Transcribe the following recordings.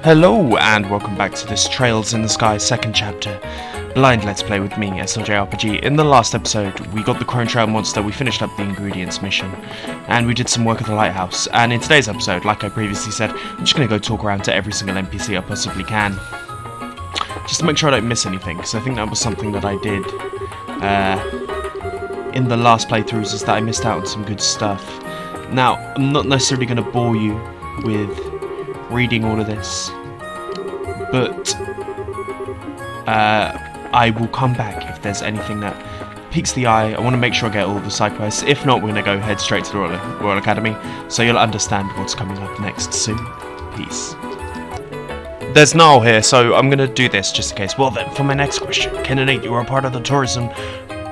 Hello and welcome back to this Trails in the Sky second chapter, blind let's play with me, Estelle jrpg. In the last episode we got the Crone Trail monster, we finished up the ingredients mission, and we did some work at the lighthouse. And in today's episode, like I previously said, I'm just going to go talk around to every single NPC I possibly can, just to make sure I don't miss anything, because I think that was something that I did in the last playthroughs, is that I missed out on some good stuff. Now, I'm not necessarily going to bore you with reading all of this, but I will come back if there's anything that piques the eye. I want to make sure I get all the side quests. If not, we're going to go head straight to the Royal Academy, so you'll understand what's coming up next soon. Peace. There's Niall here, so I'm going to do this just in case. Well then, for my next question, Ken and Nate, you are part of the tourism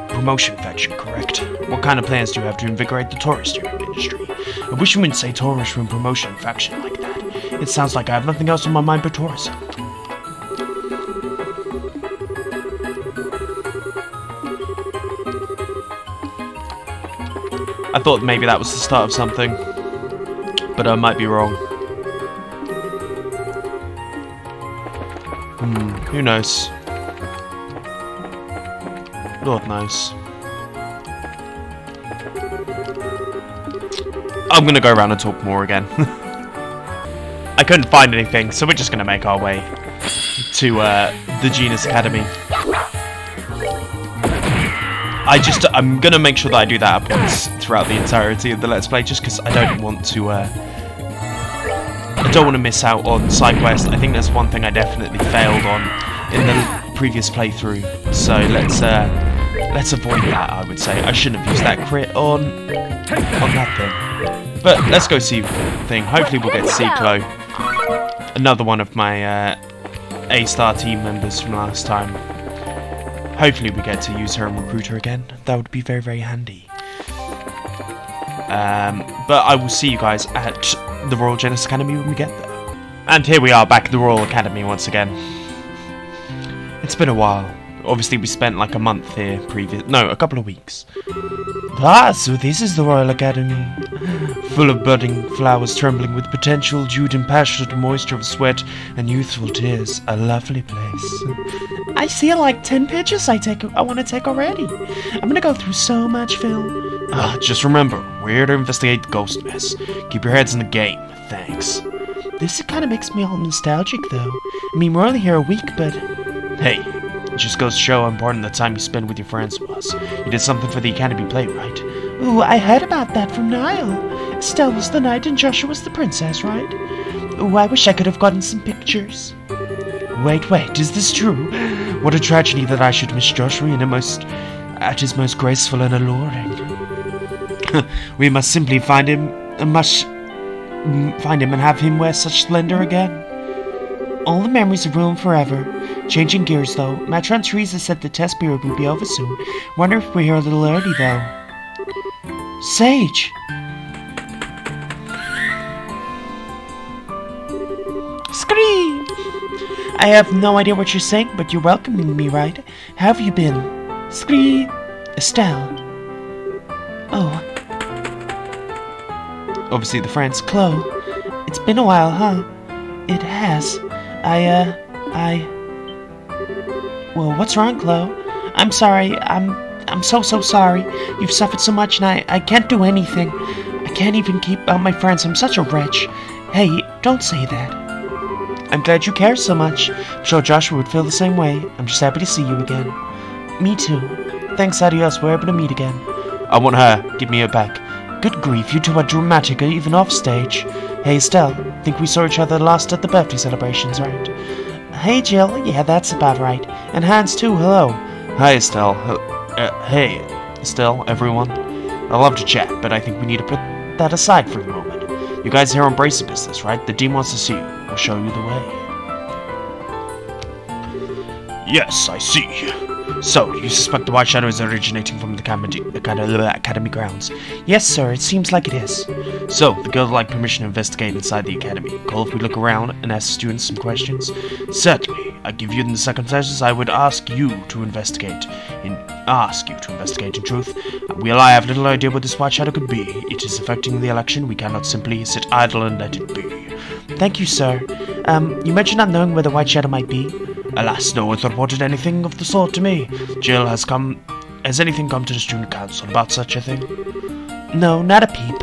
promotion faction, correct? What kind of plans do you have to invigorate the tourism industry? I wish you wouldn't say tourism promotion faction like that. It sounds like I have nothing else on my mind but tourism. I thought maybe that was the start of something, but I might be wrong. Who knows? Lord knows. I'm gonna go around and talk more again. I couldn't find anything, so we're just gonna make our way to the Jenis Academy. I'm gonna make sure that I do that at points throughout the entirety of the Let's Play, just because I don't want to miss out on side quests. I think that's one thing I definitely failed on in the previous playthrough, so let's avoid that. I would say I shouldn't have used that crit on that thing, but let's go see the thing. Hopefully we'll get to see Chloe, another one of my A-star team members from last time. Hopefully we get to use her and recruit her again. That would be very, very handy. But I will see you guys at the Royal Jenis Academy when we get there. And here we are back at the Royal Academy once again. It's been a while. Obviously we spent like a month here a couple of weeks. Ah, so this is the Royal Academy. Full of budding flowers trembling with potential, due to passionate moisture of sweat and youthful tears. A lovely place. I see like 10 pictures I want to take already. I'm gonna go through so much film. Just remember, we're here to investigate the ghost mess. Keep your heads in the game. Thanks. This kind of makes me all nostalgic though. I mean, we're only here a week, but... Hey, it just goes to show how important the time you spend with your friends was. You did something for the Academy play, right? Ooh, I heard about that from Niall. Estelle was the knight and Joshua was the princess, right? Ooh, I wish I could have gotten some pictures. Wait, is this true? What a tragedy that I should miss Joshua at his most graceful and alluring. We must simply find him and have him wear such splendor again. All the memories are ruined forever. Changing gears though, Matron Teresa said the test period will be over soon. Wonder if we're here a little early though. Sage! Scream! I have no idea what you're saying, but you're welcoming me, right? How have you been? Scream! Estelle. Oh. Obviously the friends. Chloe. It's been a while, huh? It has. Well, what's wrong, Chloe? I'm sorry. I'm so sorry. You've suffered so much and I can't do anything. I can't even keep out my friends. I'm such a wretch. Hey, don't say that. I'm glad you care so much. I'm sure Joshua would feel the same way. I'm just happy to see you again. Me too. Thanks, adios. We're able to meet again. I want her. Give me her back. Good grief, you two are dramatic, even off stage. Hey, Estelle. Think we saw each other last at the birthday celebrations, right? Hey, Jill. Yeah, that's about right. And Hans, too. Hello. Hi, Estelle. Hey, Estelle, everyone. I love to chat, but I think we need to put that aside for a moment. You guys here on Bracer Business, right? The Dean wants to see you. We'll show you the way. Yes, I see. So, you suspect the White Shadow is originating from the Academy grounds? Yes, sir, it seems like it is. So, the girls would like permission to investigate inside the Academy. Cool if we look around and ask students some questions? Certainly. I give you in the circumstances, I would ask you to investigate. In truth. While I have little idea what this White Shadow could be, it is affecting the election. We cannot simply sit idle and let it be. Thank you, sir. You mentioned not knowing where the White Shadow might be. Alas, no one's reported anything of the sort to me. Jill, has anything come to the student council about such a thing? No, not a peep.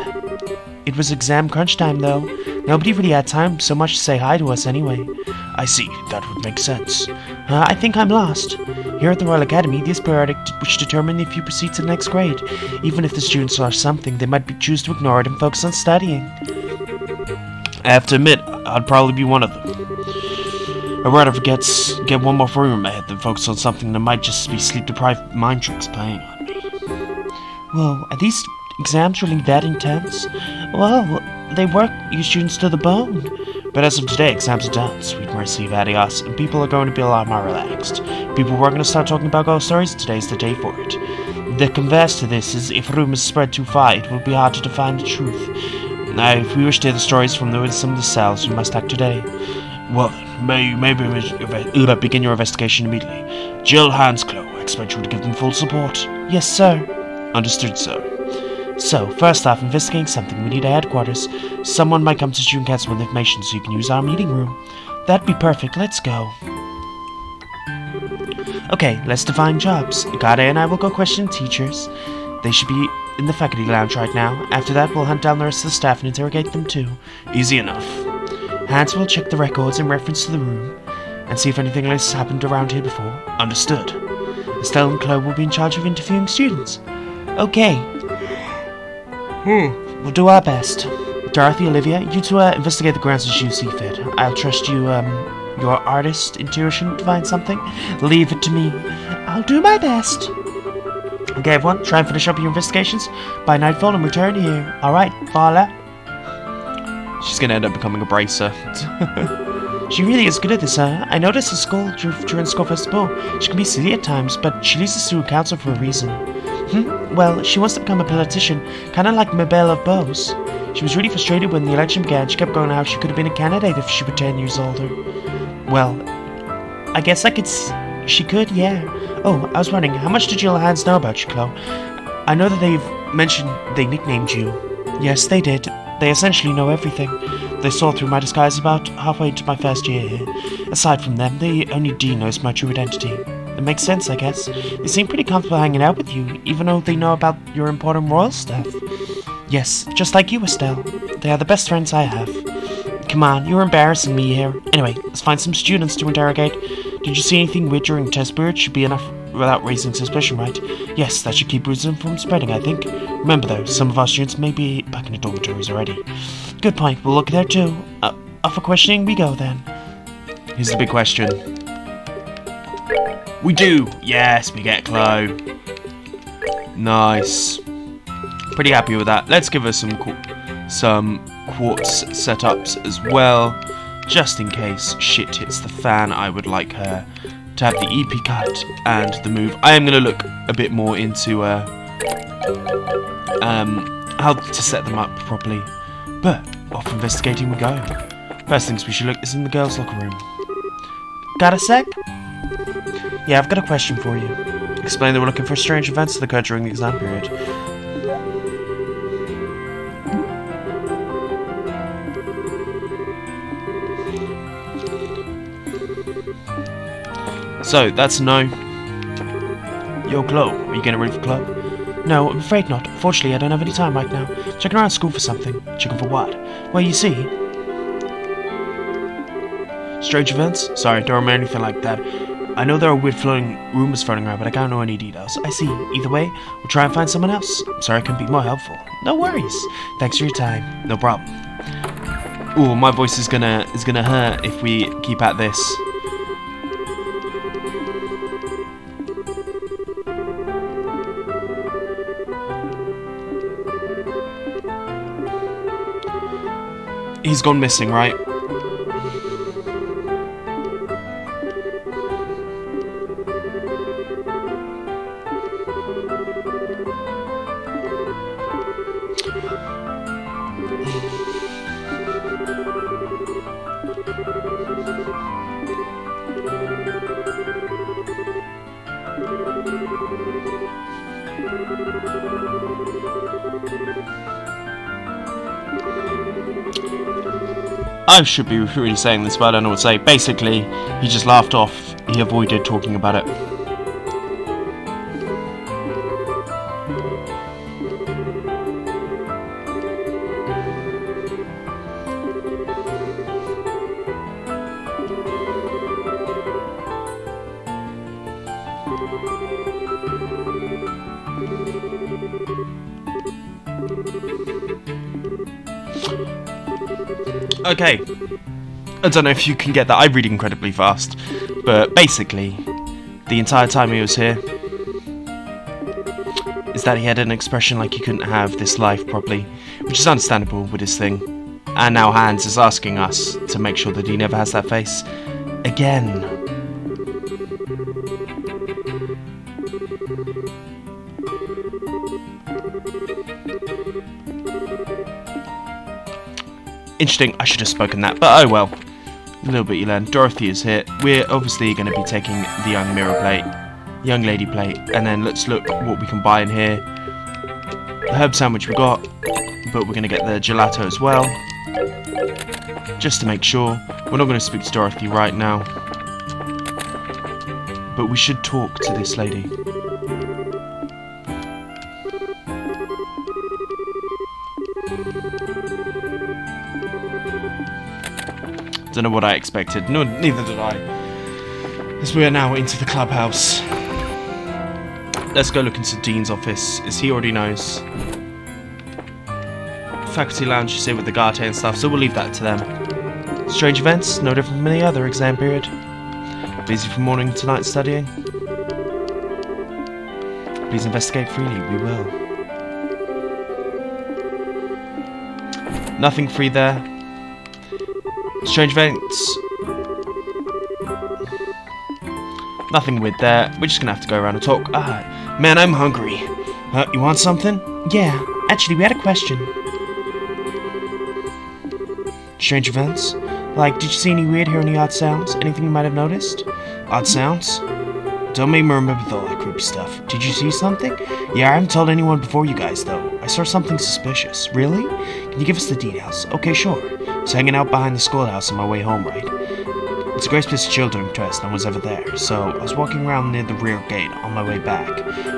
It was exam crunch time, though. Nobody really had time so much to say hi to us anyway. I see, that would make sense. I think I'm lost. Here at the Royal Academy, there's periodic which determine if you proceed to the next grade. Even if the students are something, they might choose to ignore it and focus on studying. I have to admit, I'd probably be one of them. I'd rather get one more room in my head than focus on something that might just be sleep-deprived mind tricks playing on me. Whoa, are these exams really that intense? Well, they work you students to the bone. But as of today, exams are done, sweet mercy of adios, and people are going to be a lot more relaxed. People were going to start talking about ghost stories, today's the day for it. The converse to this is, if rumors spread too far, it will be hard to define the truth. Now, if we wish to hear the stories from some of the cells, we must act today. Well then, maybe begin your investigation immediately. Jill, Hans, Chloe, I expect you to give them full support. Yes, sir. Understood, sir. So, first off, investigating something, we need a headquarters. Someone might come to student council with information so you can use our meeting room. That'd be perfect, let's go. Okay, let's define jobs. Gade and I will go question teachers. They should be in the faculty lounge right now. After that, we'll hunt down the rest of the staff and interrogate them too. Easy enough. Hans will check the records in reference to the room and see if anything like this happened around here before. Understood. Estelle and Chloe will be in charge of interviewing students. Okay. We'll do our best. Dorothy, Olivia, you two investigate the grounds as you see fit. I'll trust you, your artist intuition to find something. Leave it to me. I'll do my best. Okay, everyone, try and finish up your investigations by nightfall and return here. Alright, Fala. She's gonna end up becoming a bracer. She really is good at this, I noticed at school during school festival. She can be silly at times, but she leads the student council for a reason. Well, she wants to become a politician, kinda like Mabel of Bose. She was really frustrated when the election began. She kept going how she could have been a candidate if she were 10 years older. Well, I guess she could, yeah. Oh, I was wondering, how much did Jill and Hans know about you, Chloe? I know that they've mentioned they nicknamed you. Yes, they did. They essentially know everything. They saw through my disguise about halfway into my first year here. Aside from them, only Dee knows my true identity. It makes sense, I guess. They seem pretty comfortable hanging out with you, even though they know about your important royal stuff. Yes, just like you, Estelle. They are the best friends I have. Come on, you're embarrassing me here. Anyway, let's find some students to interrogate. Did you see anything weird during the test period? Should be enough without raising suspicion, right? Yes, that should keep rumors from spreading, I think. Remember though, some of our students may be back in the dormitories already. Good point, we'll look there too. Off for questioning we go then. Here's the big question. We do! Yes, we get Chloe. Nice. Pretty happy with that. Let's give her some quartz setups as well. Just in case shit hits the fan, I would like her to have the EP cut and the move. I am going to look a bit more into how to set them up properly. But off investigating we go. First things we should look is in the girls' locker room. Got a sec? Yeah, I've got a question for you. Explain that we're looking for strange events that occurred during the exam period. So, that's no. Yo, Chloe, are you getting ready for club? No, I'm afraid not. Fortunately, I don't have any time right now. Checking around school for something. Checking for what? Well, you see. Strange events? Sorry, don't remember anything like that. I know there are weird rumors floating around, but I can't know any details. I see. Either way, we'll try and find someone else. I'm sorry I couldn't be more helpful. No worries. Thanks for your time. No problem. Ooh, my voice is gonna hurt if we keep at this. He's gone missing, right? I should be really saying this, but I don't know what to say. Basically, he just laughed off. He avoided talking about it. Okay, I don't know if you can get that. I read incredibly fast, but basically, the entire time he was here, is that he had an expression like he couldn't have this life properly, which is understandable with his thing. And now Hans is asking us to make sure that he never has that face again. Interesting, I should have spoken that, but oh well. A little bit you learn. Dorothy is here. We're obviously going to be taking the young mirror plate, young lady plate, and then let's look what we can buy in here. The herb sandwich we got, but we're going to get the gelato as well, just to make sure. We're not going to speak to Dorothy right now, but we should talk to this lady. Don't know what I expected. No, neither did I. As we are now into the clubhouse. Let's go look into Dean's office, as he already knows. Faculty lounge is here with the Garte and stuff, so we'll leave that to them. Strange events, no different from any other exam period. Busy from morning to night studying. Please investigate freely, we will. Nothing free there. Strange events. Nothing weird there. We're just gonna have to go around and talk. Ah, man, I'm hungry. You want something? Yeah, actually, we had a question. Strange events? Like, did you see any weird, hear any odd sounds? Anything you might have noticed? Odd sounds? Don't make me remember all that creepy stuff. Did you see something? Yeah, I haven't told anyone before you guys, though. I saw something suspicious. Really? Can you give us the details? Okay, sure. I was hanging out behind the schoolhouse on my way home, right? It's a great place to chill during test, no one's ever there. So, I was walking around near the rear gate on my way back,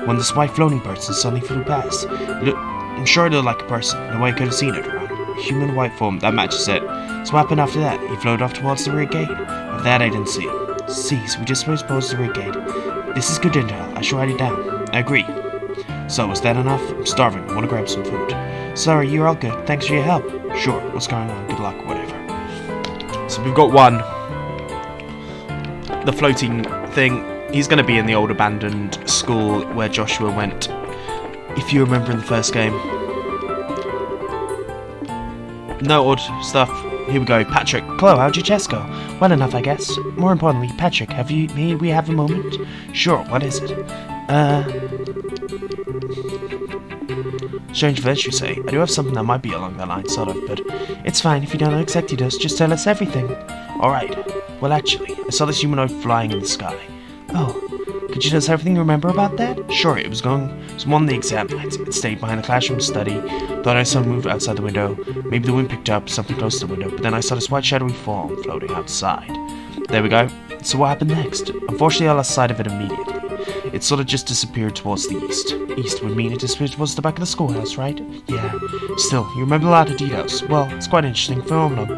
when this white floating person suddenly flew past. I'm sure it looked like a person, no way I could have seen it around. A human white form, that matches it. So what happened after that? He floated off towards the rear gate. Of that I didn't see. See, so we just supposed the rear gate. This is good intel, I should write it down. I agree. So, was that enough? I'm starving, I want to grab some food. Sorry, you're all good, thanks for your help. Sure, what's going on? Good luck, whatever. So we've got one. The floating thing, he's going to be in the old abandoned school where Joshua went, if you remember in the first game. No odd stuff. Here we go. Patrick. Chloe, how'd your chest go? Well enough, I guess. More importantly, Patrick, may we have a moment? Sure, what is it? Strange events, you say. I do have something that might be along that line, sort of, but it's fine if you don't know exactly just tell us everything. Alright. Well, actually, I saw this humanoid flying in the sky. Oh, could you tell us everything you remember about that? Sure, it was one of the exam nights. It stayed behind the classroom to study. Thought I saw it move outside the window. Maybe the wind picked up something close to the window, but then I saw this white shadowy form floating outside. There we go. So what happened next? Unfortunately, I lost sight of it immediately. It sort of just disappeared towards the east. East would mean it disappeared towards the back of the schoolhouse, right? Yeah. Still, you remember a lot of details. Well, it's quite an interesting phenomenon.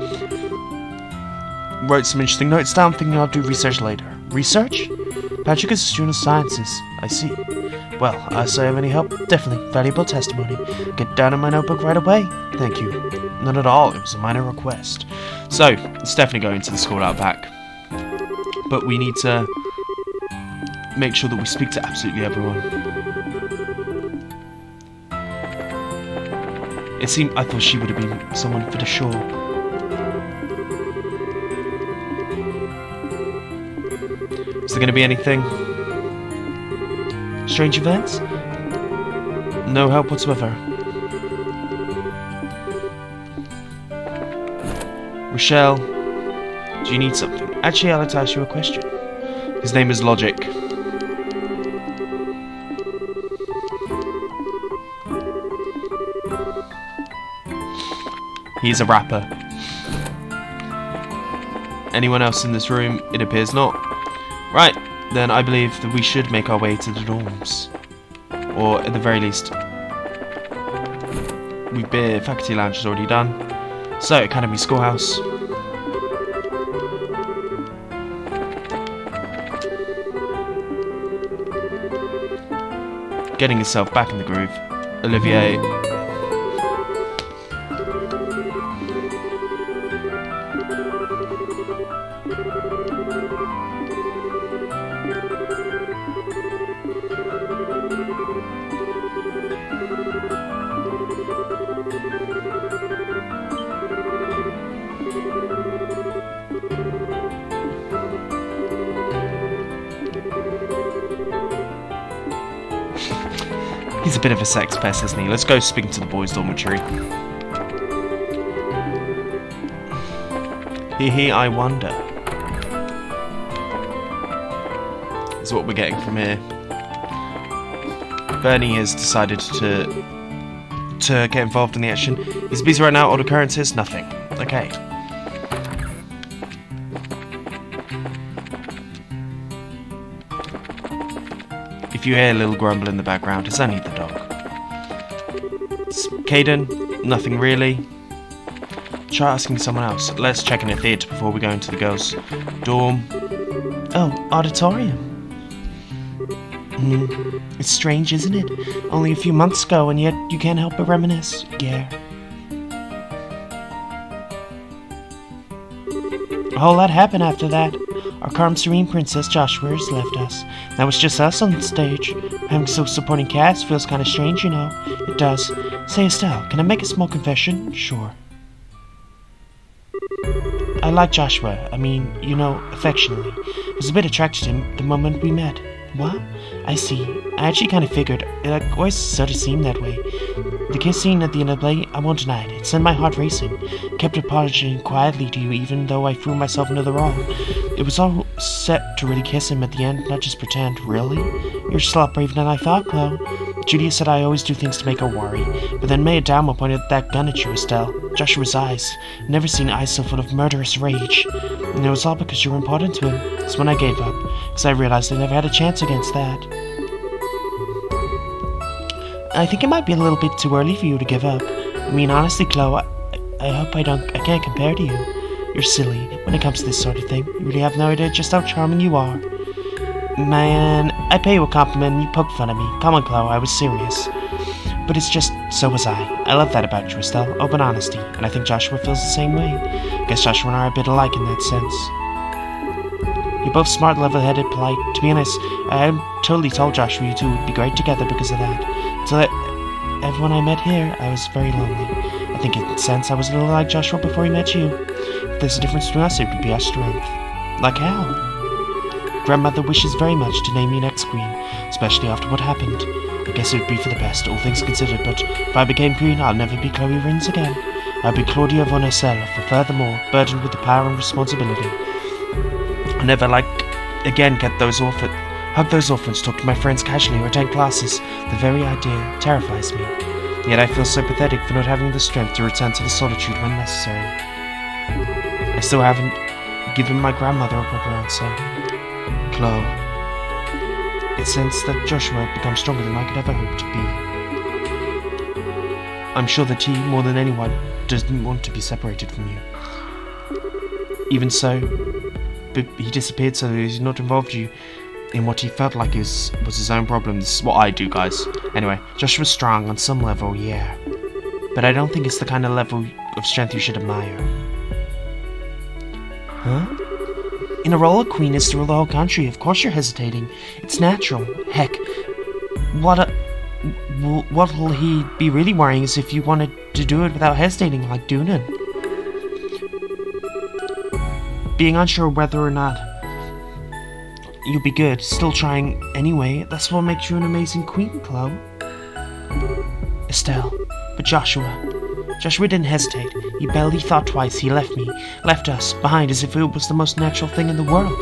Wrote some interesting notes down, thinking I'll do research later. Research? Patrick is a student of sciences. I see. Well, so I have any help? Definitely. Valuable testimony. Get down in my notebook right away. Thank you. Not at all. It was a minor request. So, it's definitely going to the school out back. But we need to make sure that we speak to absolutely everyone. It seemed I thought she would have been someone for the sure. Is there going to be anything? Strange events? No help whatsoever. Rochelle, do you need something? Actually, I'd like to ask you a question. His name is Logic. He's a rapper. Anyone else in this room? It appears not. Right, then I believe that we should make our way to the dorms. Or, at the very least, faculty lounge is already done. So, Academy Schoolhouse. Getting yourself back in the groove. Olivier. He's a bit of a sex pest, isn't he? Let's go speak to the boys' dormitory. Hee, I wonder. Is what we're getting from here. Bernie has decided to get involved in the action. He's busy right now. Odd occurrences? Nothing. Okay. If you hear a little grumble in the background, it's only the dog. Caden, nothing really. Try asking someone else. Let's check in a theatre before we go into the girls' dorm. Oh, auditorium. It's strange, isn't it? Only a few months ago, and yet you can't help but reminisce. Yeah. A whole lot happened after that. Our calm, serene Princess Joshua has left us. That was just us on the stage. Having so supporting cast feels kind of strange, you know. It does. Say, Estelle, can I make a small confession? Sure. I like Joshua. I mean, you know, affectionately. I was a bit attracted to him the moment we met. What? I see. I actually kind of figured. It always sort of seemed that way. The kiss scene at the end of the play, I won't deny it. It sent my heart racing. Kept apologizing quietly to you even though I threw myself into the role. It was all set to really kiss him at the end, not just pretend. Really? You're just a lot braver than I thought, Chloe. Julia said I always do things to make her worry, but then Maya Dama pointed that gun at you, Estelle. Joshua's eyes. Never seen eyes so full of murderous rage. And it was all because you were important to him. It's when I gave up, because I realized I never had a chance against that. I think it might be a little bit too early for you to give up. I mean, honestly, Chloe, I hope I can't compare to you. You're silly when it comes to this sort of thing. You really have no idea just how charming you are. Man, I pay you a compliment and you poke fun at me. Come on, Chloe, I was serious. But it's just, so was I. I love that about you, Estelle. Open honesty. And I think Joshua feels the same way. I guess Joshua and I are a bit alike in that sense. You're both smart, level-headed, polite. To be honest, I totally told Joshua you two would be great together because of that. Until everyone I met here, I was very lonely. I think in a sense I was a little like Joshua before he met you. If there's a difference between us, it would be our strength. Like how? Grandmother wishes very much to name you next queen, especially after what happened. I guess it would be for the best, all things considered, but if I became queen, I'll never be Chloe Rins again. I'll be Claudia von herself, and furthermore, burdened with the power and responsibility. I'll never, again hug those orphans, talk to my friends casually, or attend classes. The very idea terrifies me. Yet I feel so pathetic for not having the strength to return to the solitude when necessary. I still haven't given my grandmother a proper answer. Chloe. It seems that Joshua had become stronger than I could ever hope to be. I'm sure that he, more than anyone, doesn't want to be separated from you. Even so, but he disappeared so that he's not involved you in what he felt like was his own problem. This is what I do, guys. Anyway, Joshua's strong on some level, yeah. But I don't think it's the kind of level of strength you should admire. Huh? In a role, a queen is to rule the whole country. Of course you're hesitating. It's natural. Heck, what will he be really worrying is if you wanted to do it without hesitating, like Dunan. Being unsure whether or not you'll be good, still trying anyway, that's what makes you an amazing queen, Chloe. Estelle, but Joshua didn't hesitate. He barely thought twice. He left us behind as if it was the most natural thing in the world.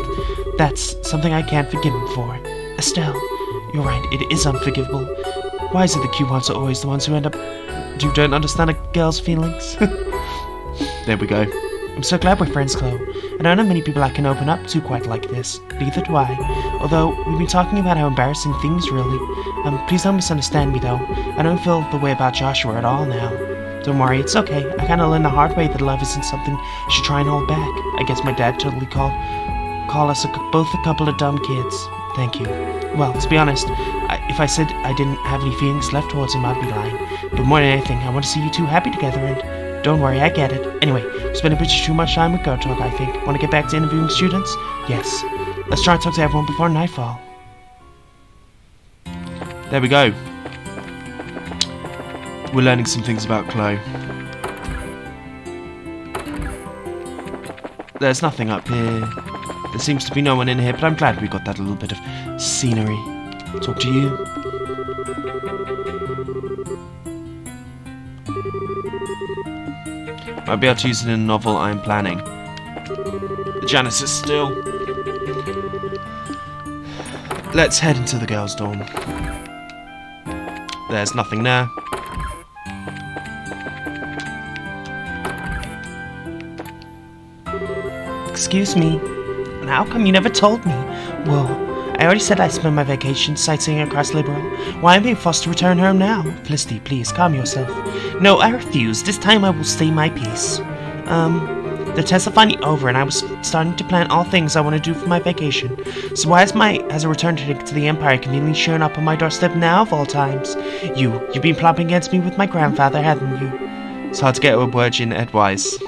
That's something I can't forgive him for. Estelle, you're right, it is unforgivable. Why is it the cute ones are always the ones who don't understand a girl's feelings? There we go. I'm so glad we're friends, Chloe. I don't know many people I can open up to quite like this. Neither do I. Although, we've been talking about how embarrassing things really. Please don't misunderstand me though. I don't feel the way about Joshua at all now. Don't worry, it's okay. I kinda learned the hard way that love isn't something you should try and hold back. I guess my dad totally call us both a couple of dumb kids. Thank you. Well, to be honest, if I said I didn't have any feelings left towards him, I'd be lying. But more than anything, I want to see you two happy together, and don't worry, I get it. Anyway, we spent a bit too much time with Go Talk, I think. Want to get back to interviewing students? Yes. Let's try and talk to everyone before nightfall. There we go. We're learning some things about Chloe. There's nothing up here. There seems to be no one in here, but I'm glad we got that little bit of scenery. Talk to you. Might be able to use it in a novel I'm planning. Jenis is still. Let's head into the girls' dorm. There's nothing there. Excuse me. And how come you never told me? Well, I already said I spent my vacation sightseeing across Liberal. Why am I being forced to return home now? Felicity, please, calm yourself. No, I refuse. This time I will stay my peace. The tests are finally over, and I was starting to plan all things I want to do for my vacation. So why has a return to the Empire conveniently shown up on my doorstep now, of all times? You've been plotting against me with my grandfather, haven't you? It's hard to get a word in edgewise.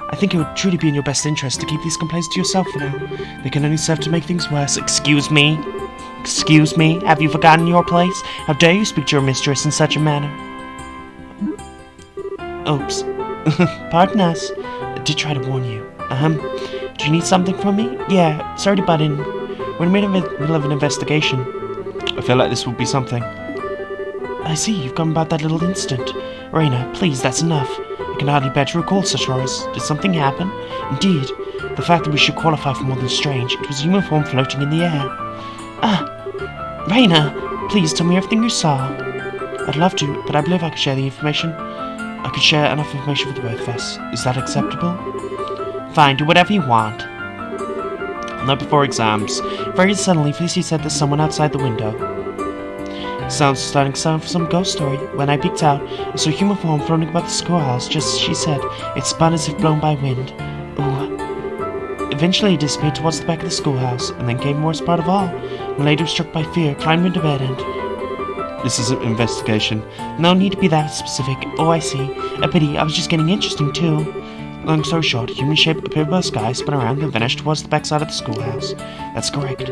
I think it would truly be in your best interest to keep these complaints to yourself for now. They can only serve to make things worse. Excuse me? Excuse me? Have you forgotten your place? How dare you speak to your mistress in such a manner? Oops. Pardon us. I did try to warn you. Do you need something from me? Yeah, sorry to butt in. We're in the middle of an investigation. I feel like this will be something. I see, you've come about that little incident. Raina, please, that's enough. I can hardly bear to recall such horrors. Did something happen? Indeed. The fact that we should qualify for more than strange. It was a uniform floating in the air. Raina, please tell me everything you saw. I'd love to, but I believe I could share the information. I could share enough information for the both of us. Is that acceptable? Fine, do whatever you want. Not before exams. Very suddenly, Felicity said there's someone outside the window. Sounds starting to sound for some ghost story. When I peeked out, I saw a human form floating above the schoolhouse, just as she said. It spun as if blown by wind. Ooh. Eventually it disappeared towards the back of the schoolhouse, and then came the worst part of all. When lady was struck by fear, climbed into bed and... This is an investigation. No need to be that specific. Oh, I see. A pity, I was just getting interesting too. Long story short, a human shape appeared above the sky, spun around, and vanished towards the backside of the schoolhouse. That's correct.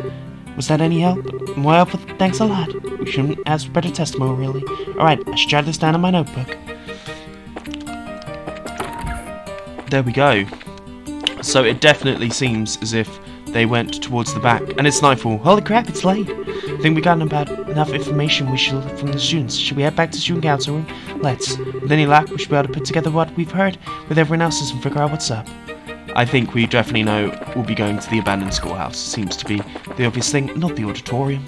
Was that any help? More helpful, thanks a lot. We shouldn't ask for better testimony, really. Alright, I should jot this down in my notebook. There we go. So it definitely seems as if they went towards the back. And it's nightfall. Holy crap, it's late. I think we got about enough information we should from the students. Should we head back to the student council room? Let's. With any luck, we should be able to put together what we've heard with everyone else's and figure out what's up. I think we definitely know we'll be going to the abandoned schoolhouse. Seems to be the obvious thing, not the auditorium.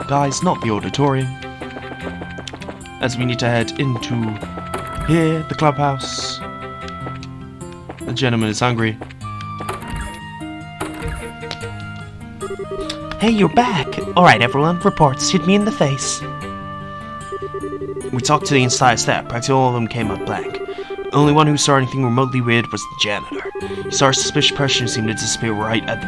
Guys, not the auditorium. As we need to head into here, the clubhouse. The gentleman is hungry. Hey, you're back! Alright everyone, reports hit me in the face. We talked to the entire staff, practically all of them came up blank. The only one who saw anything remotely weird was the janitor. He saw a suspicious person who seemed to disappear right at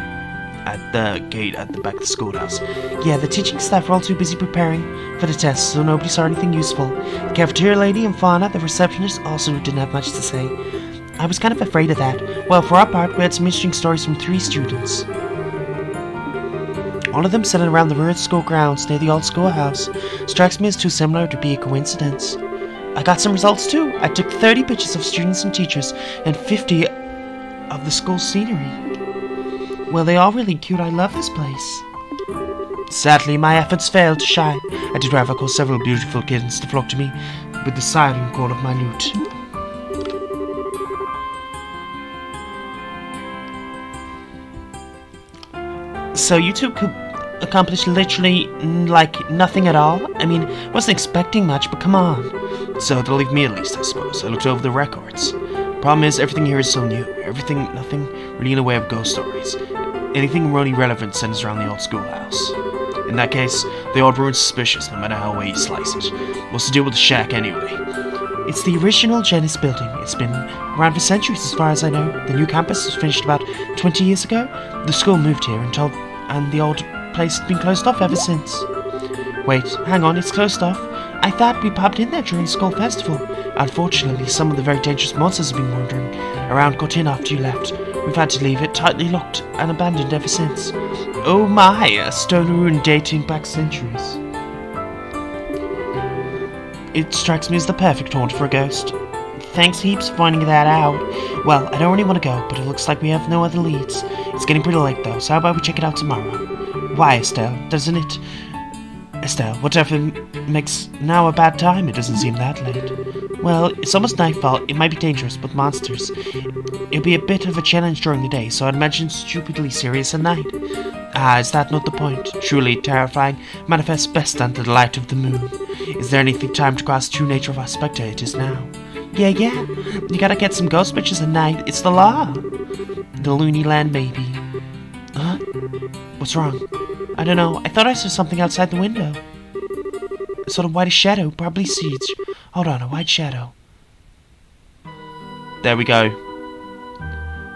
the gate at the back of the schoolhouse. Yeah, the teaching staff were all too busy preparing for the tests, so nobody saw anything useful. The cafeteria lady and Fauna, the receptionist, also didn't have much to say. I was kind of afraid of that. Well, for our part, we had some interesting stories from 3 students. All of them sitting around the ruined school grounds near the old schoolhouse. Strikes me as too similar to be a coincidence. I got some results too. I took 30 pictures of students and teachers, and 50 of the school scenery. Well, they're all really cute. I love this place. Sadly, my efforts failed to shine. I did have, of course, several beautiful kittens to flock to me with the siren call of my lute. So you two could accomplish literally, like, nothing at all? I mean, wasn't expecting much, but come on. So they'll leave me at least, I suppose. I looked over the records. Problem is, everything here is so new. Nothing really in the way of ghost stories. Anything really relevant centers around the old schoolhouse. In that case, the old ruin's suspicious, no matter how way you slice it. What's the deal with the shack, anyway? It's the original Jenis building. It's been around for centuries, as far as I know. The new campus was finished about 20 years ago. The school moved here and the old place has been closed off ever since. Wait, hang on, it's closed off? I thought we popped in there during school festival. Unfortunately, some of the very dangerous monsters have been wandering around, got in after you left. We've had to leave it tightly locked and abandoned ever since. Oh my, a stone ruin dating back centuries. It strikes me as the perfect haunt for a ghost. Thanks heaps for finding that out. Well, I don't really want to go, but it looks like we have no other leads. It's getting pretty late though, so how about we check it out tomorrow? Why, Estelle? Doesn't it... Estelle, whatever makes now a bad time? It doesn't seem that late. Well, it's almost nightfall. It might be dangerous, but monsters. It'll be a bit of a challenge during the day, so I'd imagine stupidly serious at night. Ah, is that not the point? Truly terrifying manifests best under the light of the moon. Is there anything time to grasp the true nature of our spectre? It is now. Yeah. You gotta get some ghost pictures at night. It's the law. The loony land, baby. Huh? What's wrong? I don't know. I thought I saw something outside the window. A sort of whitish shadow, probably seeds. Hold on, a white shadow. There we go.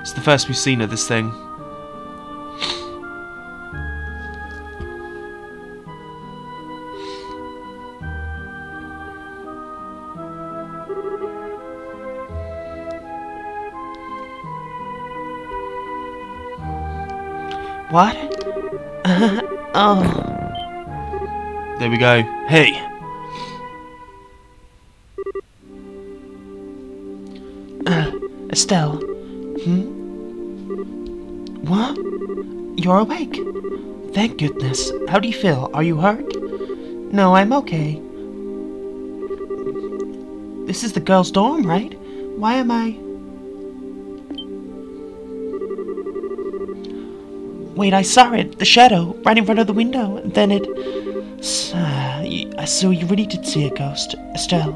It's the first we've seen of this thing. What? Oh. There we go. Hey. Estelle. What? You're awake? Thank goodness. How do you feel? Are you hurt? No, I'm okay. This is the girls' dorm, right? Why am I... Wait, I saw it. The shadow, right in front of the window. And then it... So you really did see a ghost. Estelle,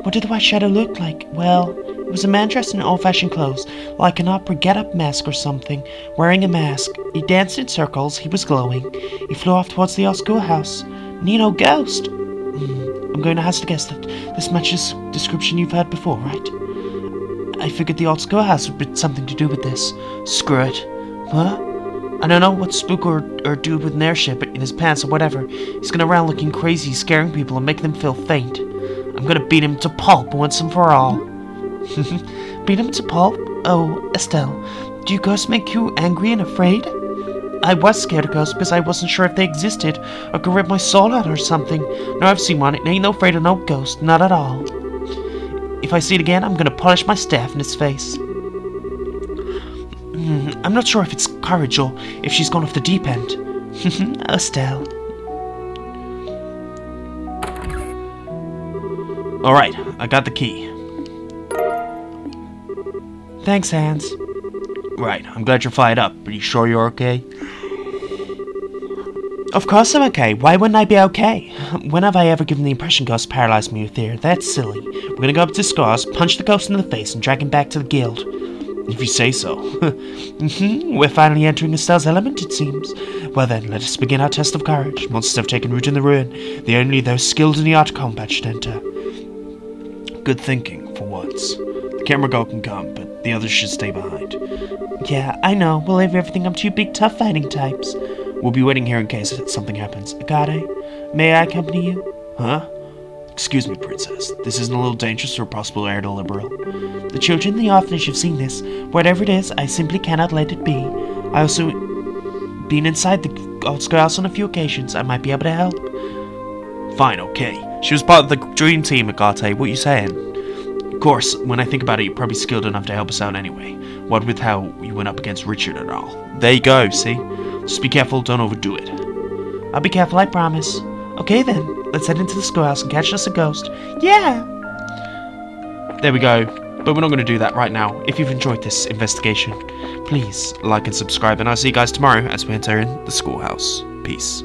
what did the white shadow look like? Well, it was a man dressed in old-fashioned clothes, like an opera get-up mask or something, wearing a mask. He danced in circles. He was glowing. He flew off towards the old schoolhouse. Nino ghost. I'm going to hazard a guess that this matches the description you've heard before, right? I figured the old schoolhouse would be something to do with this. Screw it. What? I don't know what spook or dude with an airship in his pants or whatever. He's going around looking crazy, scaring people and making them feel faint. I'm going to beat him to pulp once and for all. Beat him to pulp? Oh, Estelle, do you ghosts make you angry and afraid? I was scared of ghosts because I wasn't sure if they existed or could rip my soul out or something. Now I've seen one, it ain't no afraid of no ghost, not at all. If I see it again, I'm going to polish my staff in its face. I'm not sure if it's courage or if she's gone off the deep end. Estelle. Alright, I got the key. Thanks, Hans. Right, I'm glad you're fired up. Are you sure you're okay? Of course I'm okay. Why wouldn't I be okay? When have I ever given the impression ghosts paralyzed me with fear? That's silly. We're gonna go up to Scars, punch the ghost in the face, and drag him back to the guild. If you say so. We're finally entering Estelle's element, it seems. Well then, let us begin our test of courage. Monsters have taken root in the ruin. Only those skilled in the art of combat should enter. Good thinking, for once. The camera girl can come, but the others should stay behind. Yeah, I know. We'll leave everything up to you big tough fighting types. We'll be waiting here in case something happens. Agate, may I accompany you? Huh? Excuse me, Princess. This isn't a little dangerous or a possible heir to Liberal. The children in the orphanage have seen this. Whatever it is, I simply cannot let it be. I also been inside the old schoolhouse on a few occasions. I might be able to help. Fine, okay. She was part of the dream team, Agate. What are you saying? Of course, when I think about it, you're probably skilled enough to help us out anyway. What with how you went up against Richard and all. There you go, see? Just be careful, don't overdo it. I'll be careful, I promise. Okay then, let's head into the schoolhouse and catch us a ghost. Yeah! There we go. But we're not going to do that right now. If you've enjoyed this investigation, please like and subscribe, and I'll see you guys tomorrow as we enter in the schoolhouse. Peace.